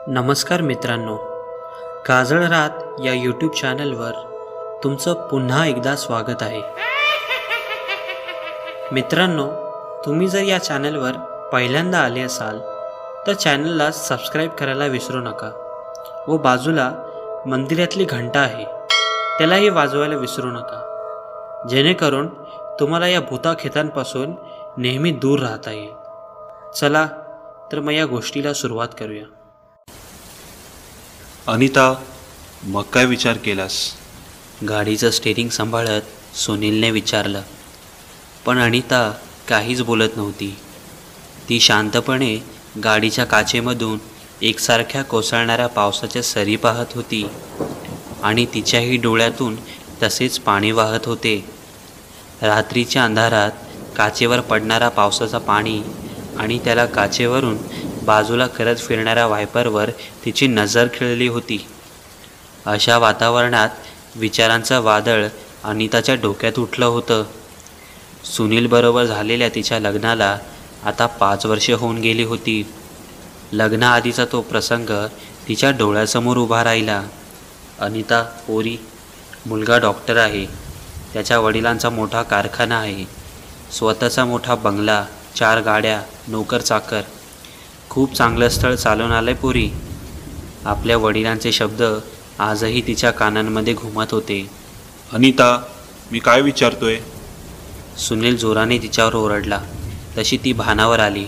नमस्कार मित्रांनो, काजळ रात या यूट्यूब चॅनलवर तुमचं पुन्हा एकदा स्वागत आहे। मित्रांनो, तुम्ही जर या चॅनलवर पहिल्यांदा आले असाल तर चॅनलला सबस्क्राईब करायला विसरू नका व बाजूला मंदिरातली घंटा आहे त्यालाही वाजवायला विसरू नका, जेणेकरून तुम्हाला या भूताखेतांपासून नेहमी दूर राहता येईल। चला तर मग या गोष्टीला सुरुवात करूया। अनिता, मग काय विचार केलास? गाडीचं स्टेरिंग सांभाळत सुनीलने विचारलं, पण अनिता काहीच बोलत नव्हती। ती शांतपणे गाडीच्या काचेमधून एकसारख्या कोसळणाऱ्या पावसाच्या सरी पाहत होती आणि तिच्याही डोळ्यातून तसेच पाणी वाहत होते। रात्रीच्या अंधारात काचेवर पडणारा पावसाचा पाणी आणि त्याला काचेवरून बाजूला करत फिरणाऱ्या वायपरवर तिची नजर खिळली होती। अशा वातावरणात विचारांचं वादळ अनिताच्या डोक्यात उठलं होतं। सुनीलबरोबर झालेल्या तिच्या लग्नाला आता 5 वर्षे होऊन गेली होती। लग्नाआधीचा तो प्रसंग तिच्या डोळ्यासमोर उभा राहिला। अनिता पोरी, मुलगा डॉक्टर आहे, त्याच्या वडिलांचा मोठा कारखाना आहे, स्वतःचा मोठा बंगला, 4 गाड्या, नोकर चाकर, खूप चांगलं स्थळ चालून आलंय पोरी। आपल्या वडिलांचे शब्द आजही तिच्या कानांमध्ये घुमत होते। अनिता, मी काय विचारतोय? सुनील जोराने तिच्यावर ओरडला। तशी ती भानावर आली।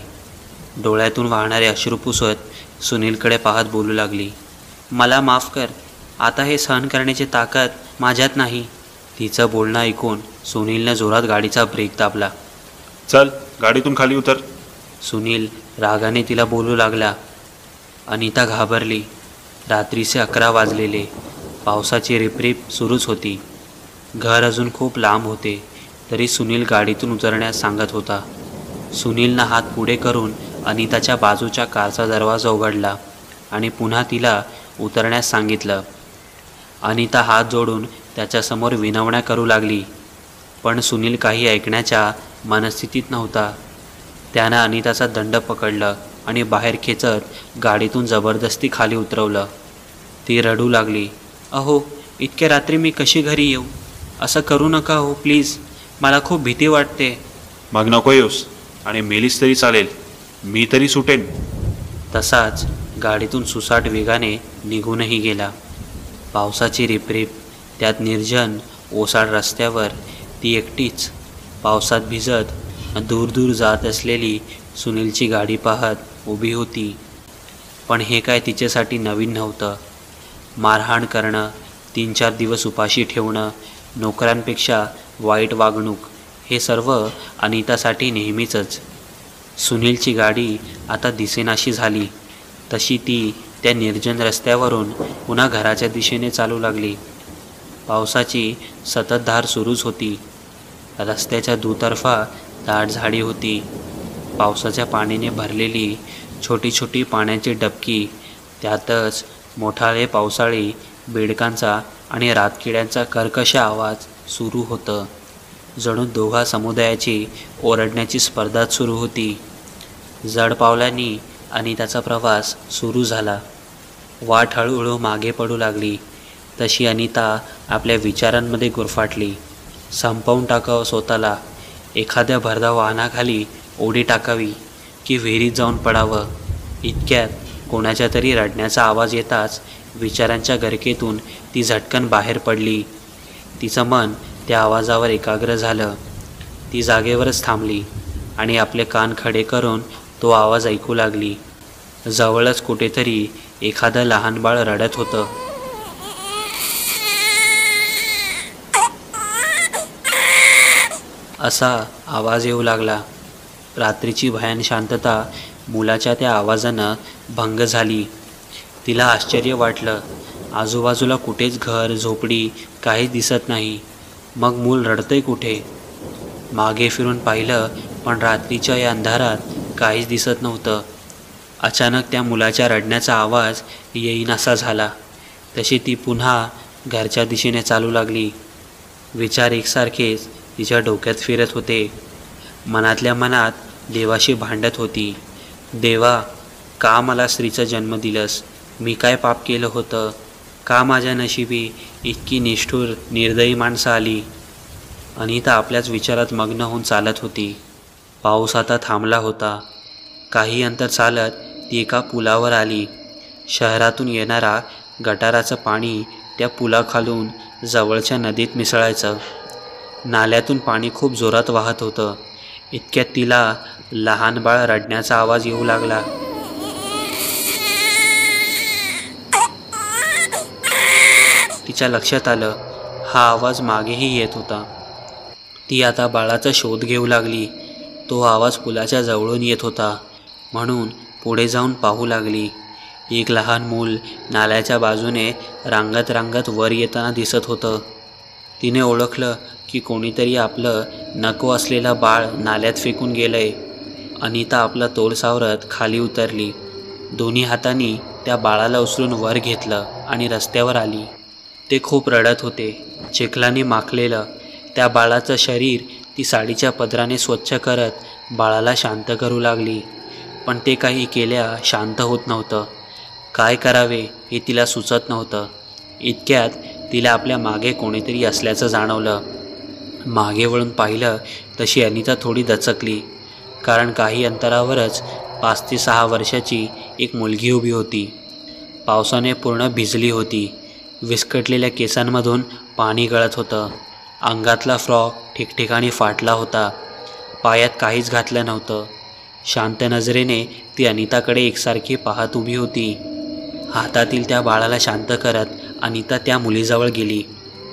डोळ्यातून वाहणारे अश्रू पुसत सुनीलकडे पाहत बोलू लागली, मला माफ कर, आता हे सहन करण्याची ताकद माझ्यात नाही। तिचं बोलणं ऐकून सुनीलने जोरात गाडीचा ब्रेक दाबला। चल, गाडीतून खाली उतर। सुनील रागाने तिला बोलू लागला। अनिता घाबरली। रात्रीचे 11 वाजलेले, पावसाची रिपरिप सुरूच होती। घर अजून खूप लांब होते, तरी सुनील गाडीतून उतरण्यास सांगत होता। सुनीलनं हात पुढे करून अनिताच्या बाजूच्या कारचा दरवाजा उघडला आणि पुन्हा तिला उतरण्यास सांगितलं। अनिता हात जोडून त्याच्यासमोर विनवण्या करू लागली, पण सुनील काही ऐकण्याच्या मनस्थितीत नव्हता। त्यानं अनिताचा दंड पकडलं आणि बाहेर खेचत गाडीतून जबरदस्ती खाली उतरवलं। ती रडू लागली, अहो, इतक्या रात्री मी कशी घरी येऊ? असं करू नका हो प्लीज, मला खूप भीती वाटते। मग नको येऊस, आणि मेलीस तरी चालेल, मी तरी सुटेन। तसाच गाडीतून सुसाट वेगाने निघूनही गेला। पावसाची रिपरिप, त्यात निर्जन ओसाड रस्त्यावर ती एकटीच पावसात भिजत दूर दूर जात असलेली सुनीलची गाडी पाहत उभी होती। पण हे काय तिच्यासाठी नवीन नव्हतं। मारहाण करणं, 3-4 दिवस उपाशी ठेवणं, नोकरांपेक्षा वाईट वागणूक, हे सर्व अनितासाठी नेहमीचंच। सुनीलची गाडी आता दिसेनाशी झाली, तशी ती त्या निर्जन रस्त्यावरून पुन्हा घराच्या दिशेने चालू लागली। पावसाची सततधार सुरूच होती। रस्त्याच्या दुतर्फा दाट झाडी होती। पावसाच्या पाण्याने भरलेली छोटी छोटी पाण्याची डबकी, त्यातच मोठाले पावसाळी बेडकांचा आणि रातकिड्यांचा कर्कश आवाज सुरू होतं। जणू दोघा समुदायाची ओरडण्याची स्पर्धाच सुरू होती। जड पावलांनी अनिताचा प्रवास सुरू झाला। वाट हळूहळू मागे पडू लागली, तशी अनिता आपल्या विचारांमध्ये गुरफाटली। संपवून टाकावं स्वतःला, एखाद्या भरधाव वाहनाखाली उडी टाकावी की विहिरीत जाऊन पडावं। इतक्यात कोणाच्या तरी रडण्याचा आवाज येताच विचारांच्या गर्केतून ती झटकन बाहेर पडली। तिचं मन त्या आवाजावर एकाग्र झालं। ती जागेवरच थांबली आणि आपले कान खडे करून तो आवाज ऐकू लागली। जवळच कुठेतरी एखादं लहान बाळ रडत होतं। असा आवाज येऊ लागला। रात्रीची भयान शांतता मुलाच्या त्या आवाजानं भंग झाली। तिला आश्चर्य वाटलं। आजूबाजूला कुठेच घर, झोपडी काहीच दिसत नाही। मग मूल रडतंय कुठे? मागे फिरून पाहिलं, पण रात्रीच्या या अंधारात काहीच दिसत नव्हतं। अचानक त्या मुलाच्या रडण्याचा आवाज येईनासा झाला। तशी ती पुन्हा घरच्या दिशेने चालू लागली। विचार एकसारखेच तिच्या डोक्यात फिरत होते। मनातल्या मनात देवाशी भांडत होती, देवा, का मला स्त्रीचा जन्म दिलंस? मी काय पाप केलं होतं? का माझ्या नशिबी इतकी निष्ठुर निर्दयी माणसं आली? अनिता आपल्याच विचारात मग्न होऊन चालत होती. पाऊस आता थांबला होता. काही अंतर चालत ती एका पुलावर आली. शहरातून येणारा गटाराचं पाणी त्या पुलाखालून जवळच्या नदीत मिसळायचं. नाल्यातून पाणी खूप जोरात वाहत होतं. इतक्यात तिला लहान बाळ रडण्याचा आवाज येऊ लागला. तिच्या लक्षात आलं, हा आवाज मागेही येत होता. ती आता बाळाचा शोध घेऊ लागली. तो आवाज पुलाच्या जवळून येत होता म्हणून पुढे जाऊन पाहू लागली. एक लहान मूल नाल्याच्या बाजूने रांगत रांगत वर येताना दिसत होतं. तिने ओळखलं की कोणीतरी आपलं नको असलेलं बाळ नाल्यात फेकून गेलंय. अनिता आपला तोल सावरत खाली उतरली. दोन्ही हातांनी त्या बाळाला उचलून वर घेतलं आणि रस्त्यावर आली. ते खूप रडत होते. चिखलाने माखलेलं त्या बाळाचं शरीर ती साडीच्या पदराने स्वच्छ करत बाळाला शांत करू लागली. पण ते काही केल्या शांत होत नव्हतं. काय करावे हे तिला सुचत नव्हतं. इतक्यात तिला आपल्या मागे कोणीतरी असल्याचं जाणवलं. मागे वळून पाहिलं तशी अनिता थोडी दचकली, कारण काही अंतरावरच 5 ते 6 वर्षाची एक मुलगी उभी होती. पावसाने पूर्ण भिजली होती. विस्कटलेल्या केसांमधून पाणी गळत होतं. अंगातला फ्रॉक ठिकठिकाणी फाटला होता. पायात काहीच घातलं नव्हतं. शांत नजरेने ती अनिताकडे एकसारखी पाहत उभी होती. हातातील त्या बाळाला शांत करत अनिता त्या मुलीजवळ गेली.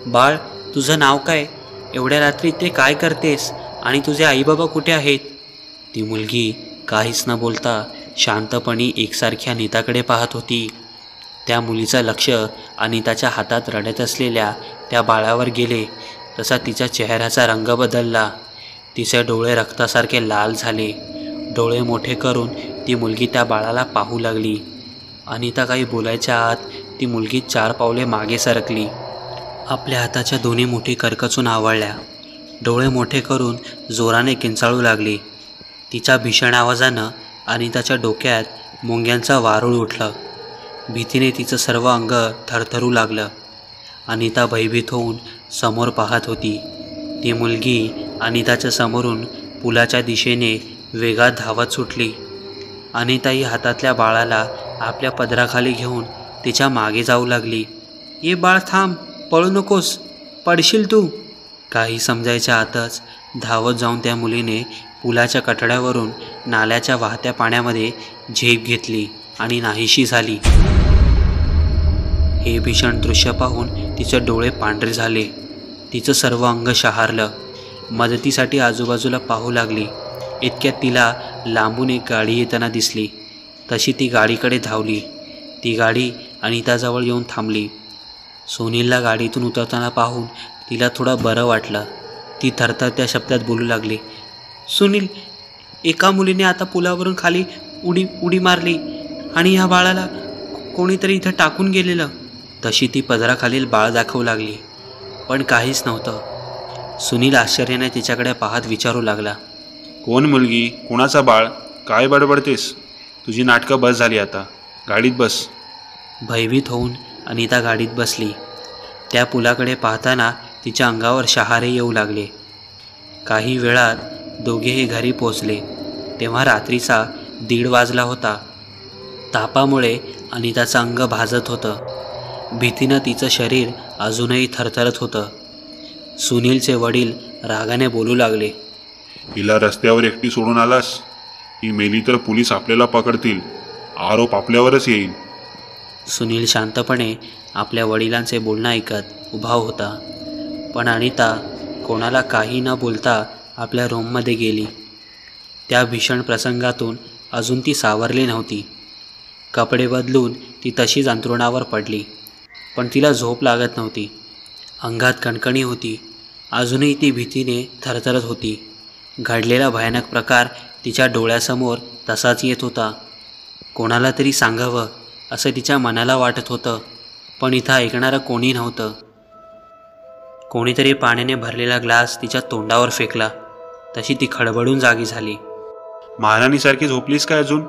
बाळ, तुझं नाव काय? एवढ्या रात्री ते काय करतेस? आणि तुझे आईबाबा कुठे आहेत? ती मुलगी काहीच न बोलता शांतपणे एकसारखी अनिताकडे पाहत होती. त्या मुलीचं लक्ष अनिताच्या हातात रडत असलेल्या त्या बाळावर गेले तसा तिच्या चेहऱ्याचा रंग बदलला. तिचे डोळे रक्तासारखे लाल झाले. डोळे मोठे करून ती मुलगी त्या बाळाला पाहू लागली. अनिता काही बोलायच्या आत ती मुलगी 4 पावले मागे सरकली. आपल्या हाताच्या दोन्ही मुठी करकचून आवळल्या. डोळे मोठे करून जोराने किंचाळू लागली. तिच्या भीषण आवाजानं अनिताच्या डोक्यात मुंग्यांचा वारूळ उठलं. भीतीने तिचं सर्व अंग थरथरू लागलं. अनिता भयभीत होऊन समोर पाहत होती. ती मुलगी अनिताच्या समोरून पुलाच्या दिशेने वेगात धावत सुटली. अनिताही हातातल्या बाळाला आपल्या पदराखाली घेऊन तिच्या मागे जाऊ लागली. ये बाळ, थांब, पळू नकोस, पडशील तू. काही समजायच्या आतच धावत जाऊन त्या मुलीने पुलाच्या कठड्यावरून नाल्याच्या वाहत्या पाण्यामध्ये झेप घेतली आणि नाहीशी झाली. हे भीषण दृश्य पाहून तिचे डोळे पांढरे झाले. तिचं सर्व अंग शहारलं. मदतीसाठी आजूबाजूला पाहू लागली. इतक्यात तिला लांबून एक गाडी येताना दिसली. तशी ती गाडीकडे धावली. ती गाडी अनिताजवळ येऊन थांबली. सुनीलला गाडीतून उतरताना पाहून तिला थोडं बरं वाटलं. ती थरथरत्या शब्दात बोलू लागली, सुनील, एका मुलीने आता पुलावरून खाली उडी मारली आणि ह्या बाळाला कोणीतरी इथं टाकून गेलेलं. तशी ती पदराखालील बाळ दाखवू लागली, पण काहीच नव्हतं. सुनील आश्चर्याने तिच्याकडे पाहत विचारू लागला, कोण मुलगी, कोणाचा बाळ, काय बडबडतेस? तुझी नाटकं बस झाली, आता गाडीत बस. भयभीत होऊन अनिता गाडीत बसली. त्या पुलाकडे पाहताना तिच्या अंगावर शहारे येऊ लागले. काही वेळात दोघेही घरी पोचले. तेव्हा रात्रीचा 1:30 वाजला होता. तापामुळे अनिताचं अंग भाजत होतं. भीतीनं तिचं शरीर अजूनही थरथरत होतं. सुनीलचे वडील रागाने बोलू लागले, हिला रस्त्यावर एकटी सोडून आलास? ही मेली तर पोलीस आपल्याला पकडतील. आरोप आपल्यावरच येईल. सुनील शांतपणे आपल्या वडिलांचे बोलणं ऐकत उभा होता. पण अनिता कोणाला काही न बोलता आपल्या रूममध्ये गेली. त्या भीषण प्रसंगातून अजून ती सावरली नव्हती. कपडे बदलून ती तशीच अंथरुणावर पडली. पण तिला झोप लागत नव्हती. अंगात कणकणी होती. अजूनही ती भीतीने थरथरत होती. घडलेला भयानक प्रकार तिच्या डोळ्यासमोर तसाच येत होता. कोणाला तरी सांगावं असं तिच्या मनाला वाटत होतं, पण इथं ऐकणारं कोणी नव्हतं. कोणीतरी पाण्याने भरलेला ग्लास तिच्या तोंडावर फेकला. तशी ती खडबडून जागी झाली. महाराणीसारखी झोपलीस काय अजून?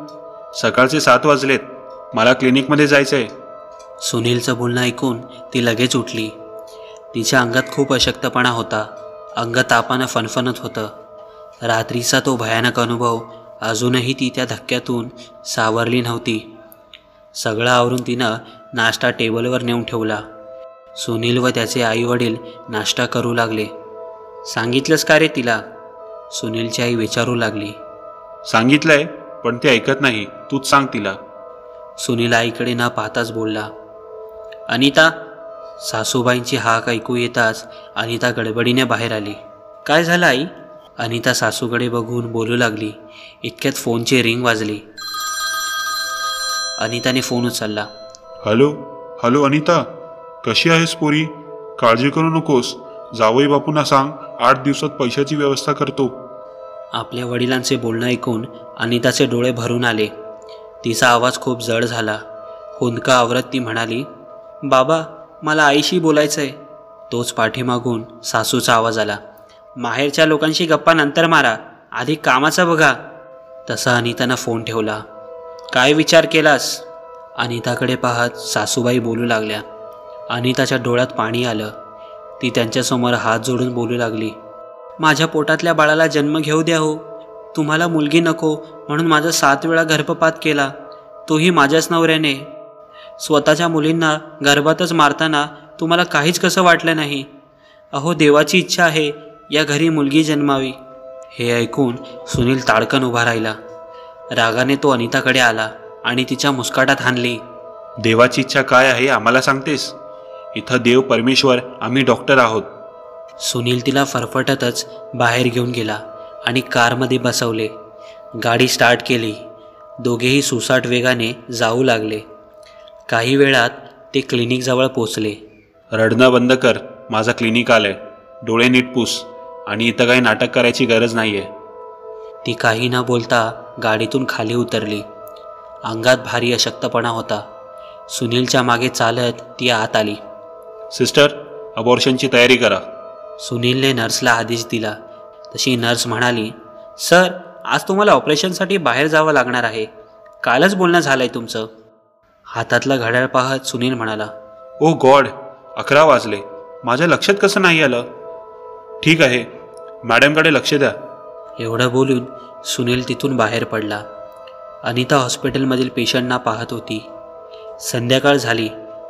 सकाळचे 7 वाजलेत. मला क्लिनिकमध्ये जायचं आहे. सुनीलचं बोलणं ऐकून ती लगेच उठली. तिच्या अंगात खूप अशक्तपणा होता. अंग तापानं फणफणत होतं. रात्रीचा तो भयानक अनुभव अजूनही ती त्या धक्क्यातून सावरली नव्हती. सगळं आवरून तिनं नाश्ता टेबलवर नेऊन ठेवला. सुनील व त्याचे आईवडील नाश्ता करू लागले. सांगितलंस का रे तिला? सुनीलची आई विचारू लागली. सांगितलंय, पण ते ऐकत नाही. तूच सांग तिला. सुनील आईकडे न पाहताच बोलला. अनिता. सासूबाईंची हाक ऐकू येताच अनिता गडबडीने बाहेर आली. काय झालं आई? अनिता सासूकडे बघून बोलू लागली. इतक्यात फोनची रिंग वाजली. अनिताने फोन उचलला. हॅलो हॅलो अनिता, कशी आहेस पोरी? काळजी करू नकोस. जावई बापूंना सांग 8 दिवसात पैशाची व्यवस्था करतो. आपल्या वडिलांचे बोलणं ऐकून अनिताचे डोळे भरून आले. तिचा आवाज खूप जड झाला. हुंदका आवरत ती म्हणाली, बाबा मला आईशी बोलायचं आहे. तोच पाठीमागून सासूचा आवाज आला. माहेरच्या लोकांशी गप्पा नंतर मारा, आधी कामाचं बघा. तसा अनितानं फोन ठेवला. काय विचार केलास? अनिताकडे पाहत सासूबाई बोलू लागल्या. अनिताच्या डोळ्यात पाणी आलं. ती त्यांच्यासमोर हात जोडून बोलू लागली. माझ्या पोटातल्या बाळाला जन्म घेऊ द्या हो. तुम्हाला मुलगी नको म्हणून माझा 7 वेळा गर्भपात केला, तोही माझ्याच नवऱ्याने. स्वतःच्या मुलींना गर्भातच मारताना तुम्हाला काहीच कसं वाटलं नाही? अहो देवाची इच्छा आहे या घरी मुलगी जन्मावी. हे ऐकून सुनील ताडकन उभा राहिला. रागाने तो अनिताकडे आला आणि तिच्या मुस्काटात हाणली. देवाची इच्छा काय आहे आम्हाला सांगतेस? इथं देव परमेश्वर, आम्ही डॉक्टर आहोत. सुनील तिला फरफटतच बाहेर घेऊन गेला आणि कारमध्ये बसवले. गाडी स्टार्ट केली. दोघेही सुसाट वेगाने जाऊ लागले. काही वेळात ते क्लिनिकजवळ पोचले. रडणं बंद कर, माझा क्लिनिक आलंय. डोळे नीट पुस आणि इथं काही नाटक करायची गरज नाहीये. ती काही न बोलता गाडीतून खाली उतरली. अंगात भारी अशक्तपणा होता. सुनीलच्या मागे चालत ती आत आली. सिस्टर, अबॉर्शनची तयारी करा. सुनीलने नर्सला आदेश दिला. तशी नर्स म्हणाली, सर आज तुम्हाला ऑपरेशनसाठी बाहेर जावं लागणार आहे. कालच बोलणं झालं आहे तुमचं. हातातलं घड्याळ पाहत सुनील म्हणाला, ओ गॉड, 11 वाजले. माझ्या लक्षात कसं नाही आलं? ठीक आहे, मॅडमकडे लक्ष द्या. एवढं बोलून सुनील तिथून बाहेर पडला. अनिता हॉस्पिटलमधील पेशंटना पाहत होती. संध्याकाळ झाली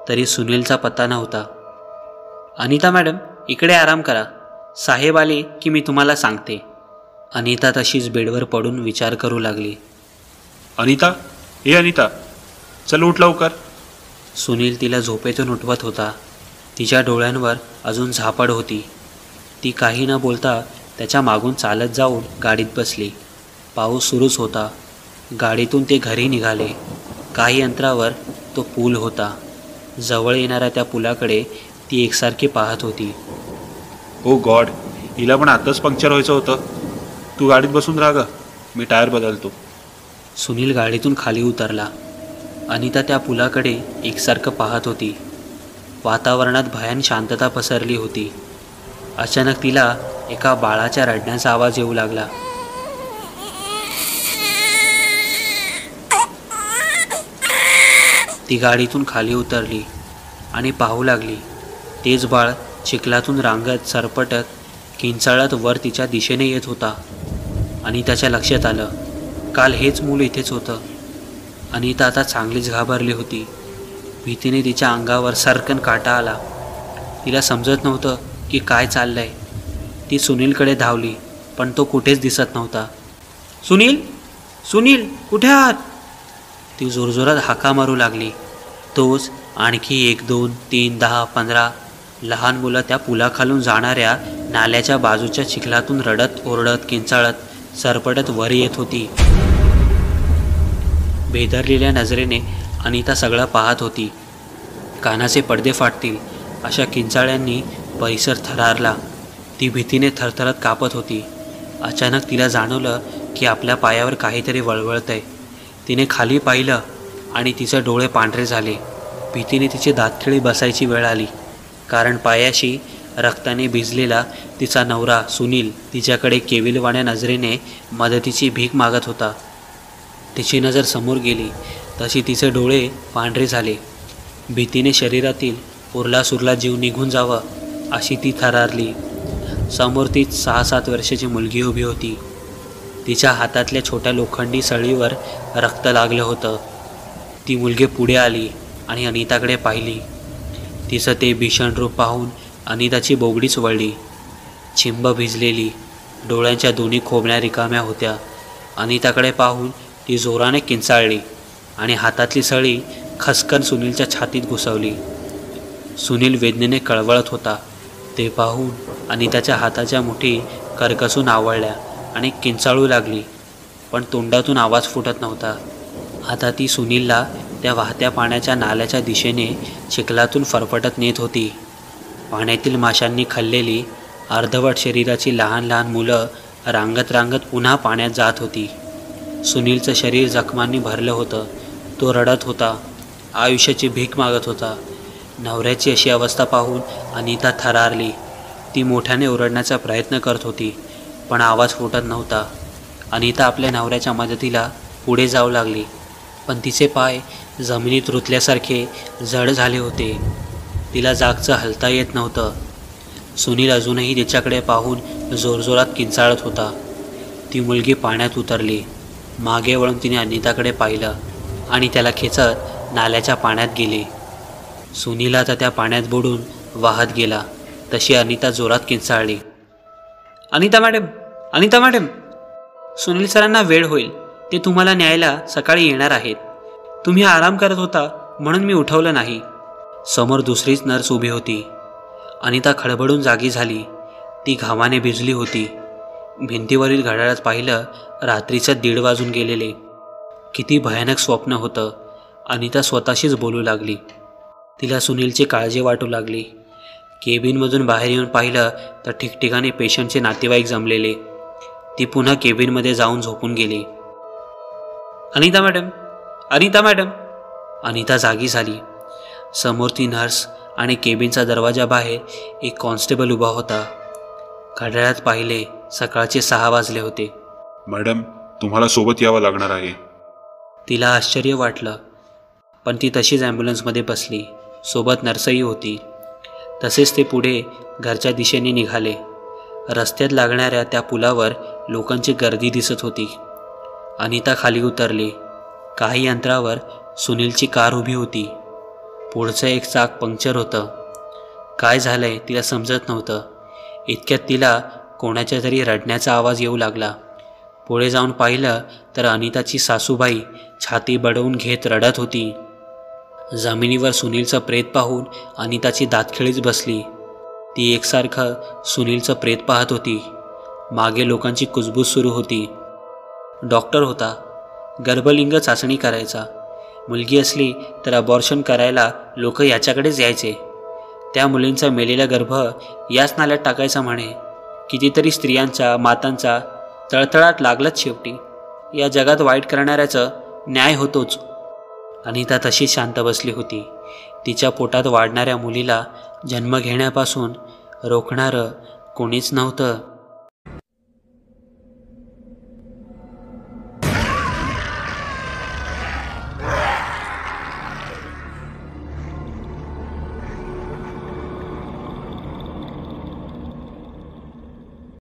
तरी सुनीलचा पत्ता नव्हता. अनिता मॅडम इकडे आराम करा. साहेब आले की मी तुम्हाला सांगते. अनिता तशीच बेडवर पडून विचार करू लागली. अनिता, हे अनिता, चल उठ लवकर. सुनील तिला झोपेतून उठवत होता. तिच्या डोळ्यांवर अजून झापड होती. ती काही न बोलता त्याच्या मागून चालत जाऊन गाडीत बसली. पाऊस सुरूच होता. गाडीतून ते घरी निघाले. काही अंतरावर तो पूल होता. जवळ येणाऱ्या त्या पुलाकडे ती एकसारखी पाहत होती. ओ गॉड, हिला पण आताच पंक्चर व्हायचं होतं. तू गाडीत बसून राहा ग, मी टायर बदलतो. सुनील गाडीतून खाली उतरला. अनिता त्या पुलाकडे एकसारखं पाहत होती. वातावरणात भयान शांतता पसरली होती. अचानक तिला एका बाळाच्या रडण्याचा आवाज येऊ लागला. ती गाडीतून खाली उतरली आणि पाहू लागली. तेच बाळ चिखलातून रांगत सरपटत किंचाळत वर तिच्या दिशेने येत होता. आणि त्याच्या लक्षात आलं, काल हेच मूल इथेच होतं. अनिता आता चांगलीच घाबरली होती. भीतीने तिच्या अंगावर सरकन काटा आला. तिला समजत नव्हतं की काय चाललंय. ती सुनीलकडे धावली, पण तो कुठेच दिसत नव्हता. सुनील, सुनील कुठे आहात? ती जोरजोरात हाका मारू लागली. तोच आणखी 1, 2, 3, 10, 15 लहान मुलं त्या पुलाखालून जाणाऱ्या नाल्याच्या बाजूच्या चिखलातून रडत ओरडत किंचाळत सरपटत वर येत होती. भेदरलेल्या नजरेने अनिता सगळं पाहत होती. कानाचे पडदे फाटतील अशा किंचाळ्यांनी परिसर थरारला. ती भीतीने थरथरत कापत होती. अचानक तिला जाणवलं की आपल्या पायावर काहीतरी वळवळतंय. तिने खाली पाहिलं आणि तिचे डोळे पांढरे झाले. भीतीने तिची दातखिळी बसायची वेळ आली. कारण पायाशी रक्ताने भिजलेला तिचा नवरा सुनील तिच्याकडे केविलवाण्या नजरेने मदतीची भीक मागत होता. तिची नजर समोर गेली तशी तिचे डोळे पांढरे झाले. भीतीने शरीरातील उरलासुरला जीव निघून जावा अशी ती थरारली. समोर ती 6-7 वर्षाची मुलगी उभी होती. तिच्या हातातल्या छोट्या लोखंडी सळीवर रक्त लागलं होतं. ती मुलगी पुढे आली आणि अनिताकडे पाहिली. तिचं ते भीषण रूप पाहून अनिताची बोबडीच वळली. चिंब भिजलेली, डोळ्यांच्या दोन्ही खोबण्या रिकाम्या होत्या. अनिताकडे पाहून ती जोराने किंचाळली आणि हातातली सळी खसकन सुनीलच्या छातीत घुसवली. सुनील वेदनेने कळवळत होता. ते पाहून अनिताच्या हाताच्या मुठी करकसून आवळल्या आणि किंचाळू लागली, पण तोंडातून आवाज फुटत नव्हता. आता ती सुनीलला त्या वाहत्या पाण्याच्या नाल्याच्या दिशेने चिखलातून फरफटत नेत होती. पाण्यातील माशांनी खाल्लेली अर्धवट शरीराची लहान लहान मुलं रांगत रांगत पुन्हा पाण्यात जात होती. सुनीलचं शरीर जखमांनी भरलं होतं. तो रडत होता, आयुष्याची भीक मागत होता. नवऱ्याची अशी अवस्था पाहून अनिता थरारली. ती मोठ्याने ओरडण्याचा प्रयत्न करत होती, पण आवाज फुटत नव्हता. अनिता आपल्या नवऱ्याच्या मदतीला पुढे जाऊ लागली, पण तिचे पाय जमिनीत रुतल्यासारखे जड झाले होते. तिला जागचं हलता येत नव्हतं. सुनील अजूनही तिच्याकडे पाहून जोरजोरात किंचाळत होता. ती मुलगी पाण्यात उतरली. मागे वळून तिने अनिताकडे पाहिलं आणि त्याला खेचत नाल्याच्या पाण्यात गेली. सुनील आता त्या पाण्यात बुडून वाहत गेला. तशी अनिता जोरात किंचाळली, अनिता मॅडम, अनिता मॅडम, सुनील सरांना वेळ होईल. ते तुम्हाला न्यायला सकाळी येणार आहेत. तुम्ही आराम करत होता म्हणून मी उठवलं नाही. समोर दुसरीच नर्स उभी होती. अनिता खडबडून जागी झाली. ती घामाने भिजली होती. भिंतीवरील घड्याळात पाहिलं, रात्रीचं 1:30 वाजून गेलेले. किती भयानक स्वप्न होतं. अनिता स्वतःशीच बोलू लागली. तिला सुनीलची काळजी वाटू लागली. केबिनमधून बाहेर येऊन पाहिलं तर ठिकठिकाणी पेशंटचे नातेवाईक जमलेले. ती पुन्हा केबिनमध्ये जाऊन झोपून गेली. Anita madam, Anita madam. अनिता जागी झाली. समोर ती नर्स आणि केबिनचा दरवाजा बाहेर एक कॉन्स्टेबल उभा होता. घड्याळात पाहिले, सकाळचे 6 वाजले होते. मॅडम, तुम्हाला सोबत यावं लागणार आहे. तिला आश्चर्य वाटलं, पण ती तशीच ॲम्ब्युलन्समध्ये बसली. सोबत नर्सही होती. तसेच ते पुढे घरच्या दिशेने निघाले. रस्त्यात लागणाऱ्या त्या पुलावर लोकांची गर्दी दिसत होती. अनिता खाली उतरली. काही अंतरावर सुनीलची कार उभी होती. पुढचं एक चाक पंक्चर होतं. काय झालंय तिला समजत नव्हतं. इतक्यात तिला कोणाच्या तरी रडण्याचा आवाज येऊ लागला. पुढे जाऊन पाहिलं तर अनिताची सासूबाई छाती बडवून घेत रडत होती. जमिनीवर सुनीलचं प्रेत पाहून अनिताची दातखिळीच बसली. ती एकसारखं सुनीलचं प्रेत पाहत होती. मागे लोकांची कुजबूज सुरू होती. डॉक्टर होता. गर्भलिंग चाचणी करायचा. मुलगी असली तर अबॉर्शन करायला लोक याच्याकडेच यायचे. त्या मुलींचा मेलेला गर्भ याच नाल्यात टाकायचा म्हणे. कितीतरी स्त्रियांचा, मातांचा तळतळाट लागलाच शेवटी. या जगात वाईट करणाऱ्याचं न्याय होतोच. अनिता तशीच शांत बसली होती. तिच्या पोटात वाढणाऱ्या मुलीला जन्म घेण्यापासून रोखणारं कोणीच नव्हतं.